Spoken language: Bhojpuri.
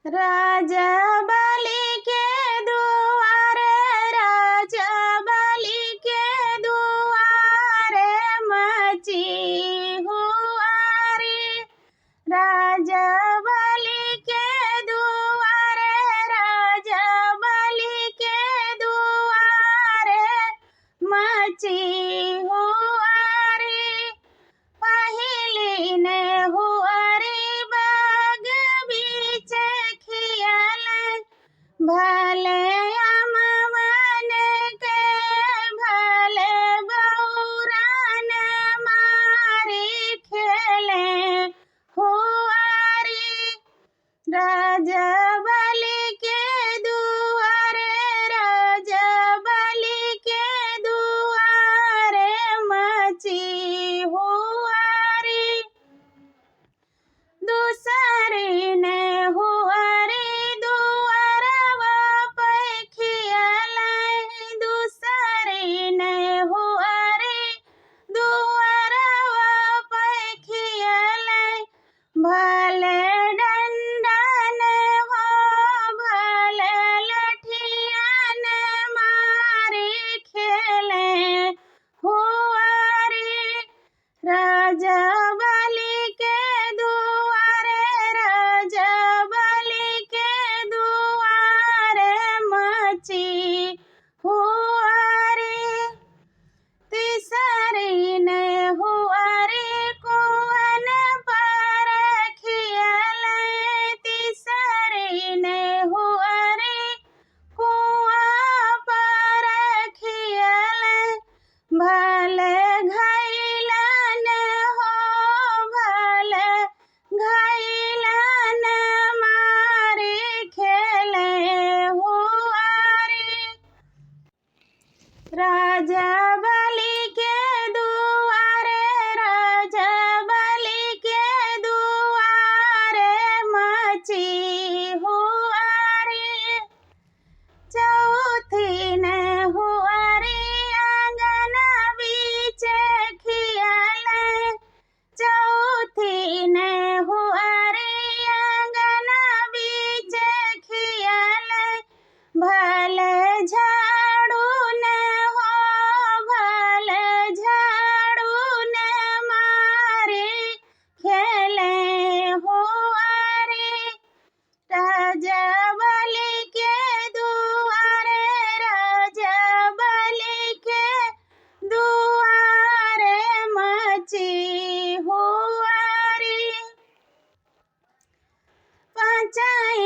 राजा बलि के दुआरे, राजा बलि के दुआरे मची हुआरी। राजा बलि के दुआरे, राजा बलि के दुआरे मची हुआरी। पहिली ने हुआरी बाग बीच खियाले, भले अमवन के भले बौरान मारी खेले हुआरी। राजा बलि के दुआरे, राजा बलि के दुआरे मची हुआरी। दूसरी ने हुआरी दुआरवा पे खियाले, दूसरी ने हुआरी दुआरवा पे खियाले, भले डंडन हो भले लठियन मारी खेले हुआरी। राजा बलि के दुआरे, राजा बलि के दुआरे मची हुआरी। तीसरी ने हुआरी कुआन पर खियाले, तीसरी ने हुआरी कुआं पर खियाले, भले घैलन हो भले घैलन मारी खेले हुआरी। राजा बलि के दुआरे, राजा बलि के दुआरे मची हुआरी। चौथी ने हुआरी आंगन बीच खियाले, चौथी ने हुआरी आंगन बीच खियाले, भले झाड़ू न हो भले झाड़ू न मारी खेले हुआरी। राजा बलि के दुआरे, राजा बलि के दुआरे मची हुआरी। पाँचई